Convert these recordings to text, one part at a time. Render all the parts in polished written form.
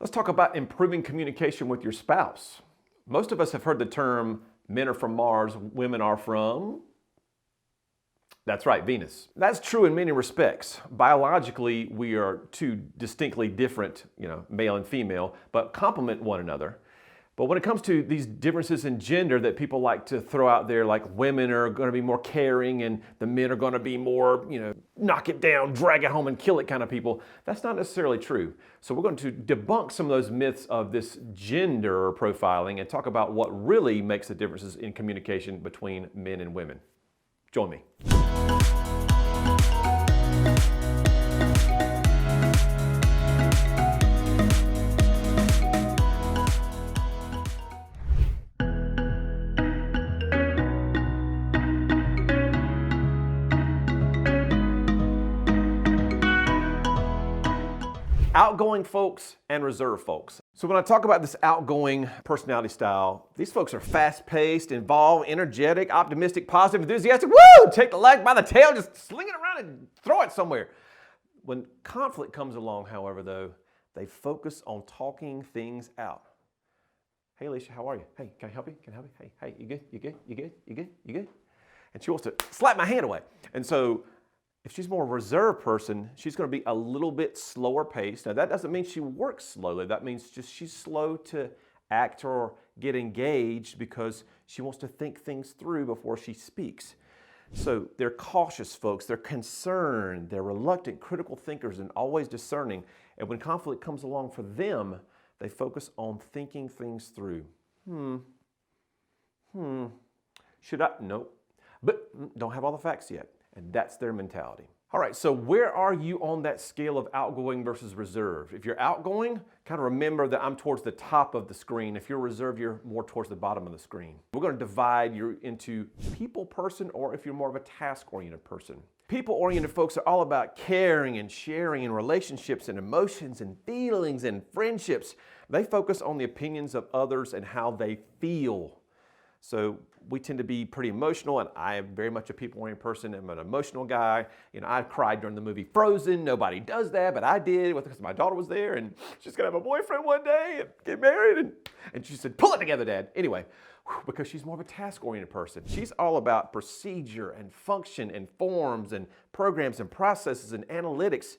Let's talk about improving communication with your spouse. Most of us have heard the term, men are from Mars, women are from... That's right, Venus. That's true in many respects. Biologically, we are two distinctly different, male and female, but complement one another. But when it comes to these differences in gender that people like to throw out there, like women are going to be more caring and the men are going to be more, knock it down, drag it home and kill it kind of people, that's not necessarily true. So we're going to debunk some of those myths of this gender profiling and talk about what really makes the differences in communication between men and women. Join me. Outgoing folks and reserved folks. So when I talk about this outgoing personality style, these folks are fast-paced, involved, energetic, optimistic, positive, enthusiastic. Woo! Take the leg by the tail, just sling it around and throw it somewhere. When conflict comes along, however, though, they focus on talking things out. Hey, Alicia, how are you? Hey, can I help you? Can I help you? Hey, you good? You good? You good? You good? You good? And she wants to slap my hand away. And so if she's more a reserved person, she's going to be a little bit slower paced. Now, that doesn't mean she works slowly. That means just she's slow to act or get engaged because she wants to think things through before she speaks. So they're cautious folks. They're concerned. They're reluctant, critical thinkers, and always discerning. And when conflict comes along for them, they focus on thinking things through. Should I? Nope. But don't have all the facts yet. And that's their mentality. All right, so where are you on that scale of outgoing versus reserved? If you're outgoing, kind of remember that I'm towards the top of the screen. If you're reserved, you're more towards the bottom of the screen. We're going to divide you into people person or if you're more of a task-oriented person. People-oriented folks are all about caring and sharing and relationships and emotions and feelings and friendships. They focus on the opinions of others and how they feel. So we tend to be pretty emotional, and I am very much a people-oriented person. I'm an emotional guy. I cried during the movie Frozen. Nobody does that, but I did because my daughter was there, and she's gonna have a boyfriend one day and get married. And she said, "Pull it together, Dad." Anyway, because she's more of a task-oriented person. She's all about procedure and function and forms and programs and processes and analytics.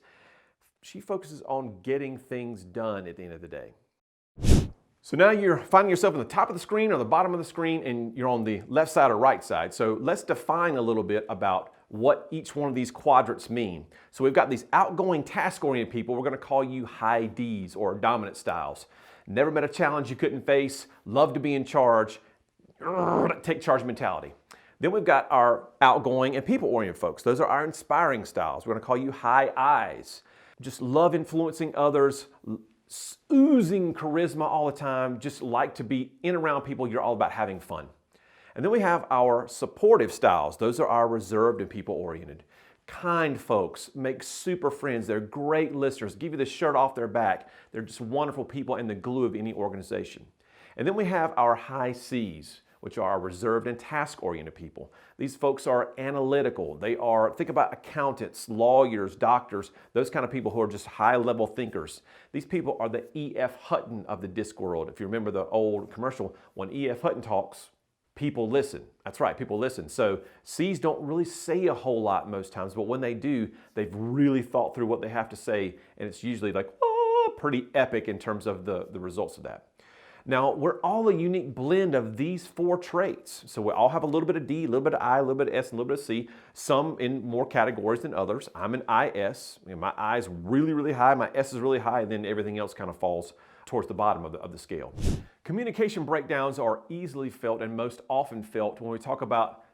She focuses on getting things done at the end of the day. So now you're finding yourself on the top of the screen or the bottom of the screen, and you're on the left side or right side. So let's define a little bit about what each one of these quadrants mean. So we've got these outgoing, task-oriented people. We're going to call you high Ds or dominant styles. Never met a challenge you couldn't face, love to be in charge, take charge mentality. Then we've got our outgoing and people-oriented folks. Those are our inspiring styles. We're going to call you high Is. Just love influencing others, oozing charisma all the time, just like to be in and around people. You're all about having fun. And then we have our supportive styles. Those are our reserved and people-oriented. Kind folks, make super friends. They're great listeners, give you the shirt off their back. They're just wonderful people and the glue of any organization. And then we have our high Cs, which are our reserved and task-oriented people. These folks are analytical. Think about accountants, lawyers, doctors, those kind of people who are just high-level thinkers. These people are the E.F. Hutton of the disc world. If you remember the old commercial, when E.F. Hutton talks, people listen. That's right, people listen. So C's don't really say a whole lot most times, but when they do, they've really thought through what they have to say, and it's usually like, pretty epic in terms of the results of that. Now, we're all a unique blend of these four traits. So we all have a little bit of D, a little bit of I, a little bit of S, and a little bit of C, some in more categories than others. I'm an IS. My I is really, really high, my S is really high, and then everything else kind of falls towards the bottom of the scale. Communication breakdowns are easily felt and most often felt when we talk about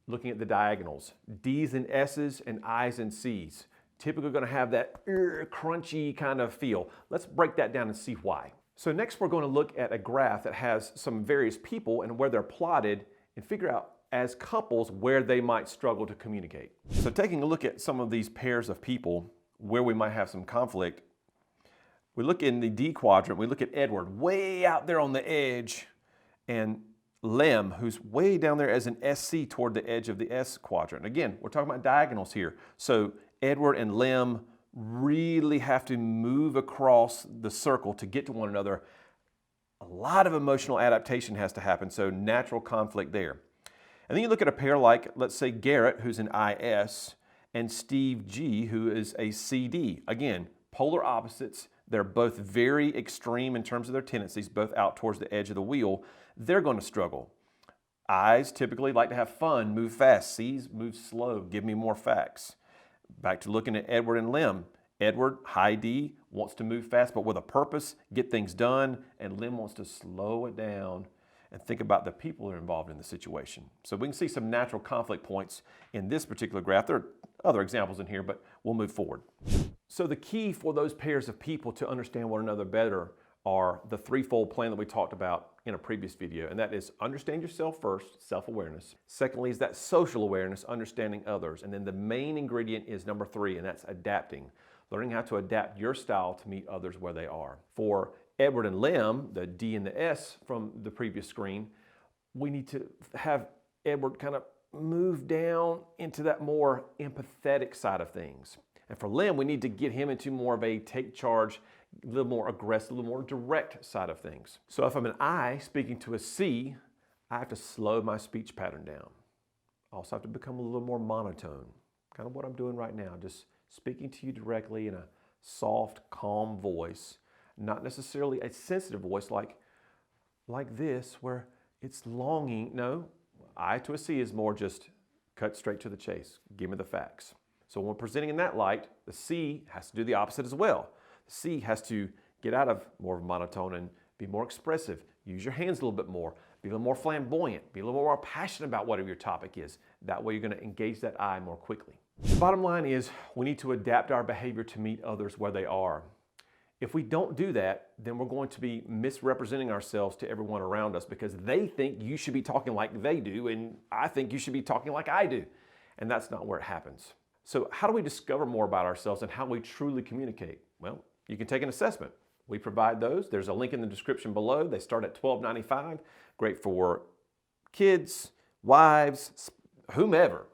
looking at the diagonals. D's and S's and I's and C's. Typically going to have that crunchy kind of feel. Let's break that down and see why. So next we're going to look at a graph that has some various people and where they're plotted and figure out as couples where they might struggle to communicate. So taking a look at some of these pairs of people where we might have some conflict, we look in the D quadrant, we look at Edward way out there on the edge and Lem, who's way down there as an SC toward the edge of the S quadrant. Again, we're talking about diagonals here. So Edward and Lem really have to move across the circle to get to one another, a lot of emotional adaptation has to happen, so natural conflict there. And then you look at a pair like, let's say, Garrett, who's an IS, and Steve G, who is a CD. Again, polar opposites. They're both very extreme in terms of their tendencies, both out towards the edge of the wheel. They're going to struggle. I's typically like to have fun, move fast. C's move slow, give me more facts. Back to looking at Edward and Lim. Edward, high D, wants to move fast, but with a purpose, get things done, and Lim wants to slow it down and think about the people that are involved in the situation. So we can see some natural conflict points in this particular graph. There are other examples in here, but we'll move forward. So the key for those pairs of people to understand one another better are the threefold plan that we talked about in a previous video, and that is understand yourself first, self-awareness. Secondly is that social awareness, understanding others. And then the main ingredient is number 3, and that's adapting. Learning how to adapt your style to meet others where they are. For Edward and Lim, the D and the S from the previous screen, we need to have Edward kind of move down into that more empathetic side of things. And for Lim, we need to get him into more of a take charge, a little more aggressive, a little more direct side of things. So if I'm an I speaking to a C, I have to slow my speech pattern down. I also have to become a little more monotone, kind of what I'm doing right now, just speaking to you directly in a soft, calm voice, not necessarily a sensitive voice like this where it's longing. No, I to a C is more just cut straight to the chase. Give me the facts. So when we're presenting in that light, the C has to do the opposite as well. The C has to get out of more of a monotone and be more expressive. Use your hands a little bit more. Be a little more flamboyant. Be a little more passionate about whatever your topic is. That way you're going to engage that I more quickly. The bottom line is we need to adapt our behavior to meet others where they are. If we don't do that, then we're going to be misrepresenting ourselves to everyone around us because they think you should be talking like they do and I think you should be talking like I do. And that's not where it happens. So how do we discover more about ourselves and how we truly communicate? Well, you can take an assessment. We provide those. There's a link in the description below. They start at $12.95. Great for kids, wives, whomever,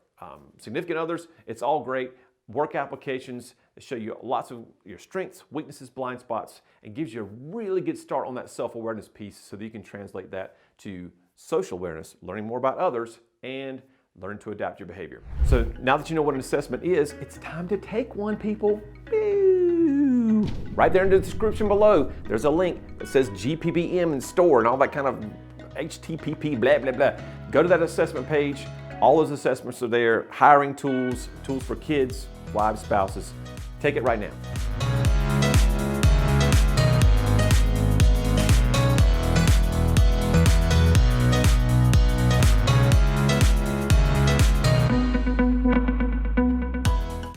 significant others. It's all great. Work applications that show you lots of your strengths, weaknesses, blind spots, and gives you a really good start on that self-awareness piece so that you can translate that to social awareness, learning more about others, and learn to adapt your behavior. So now that you know what an assessment is, it's time to take one, people. Right there in the description below, there's a link that says GPBM in store and all that kind of HTTP blah, blah, blah. Go to that assessment page. All those assessments are there. Hiring tools, tools for kids, wives, spouses. Take it right now.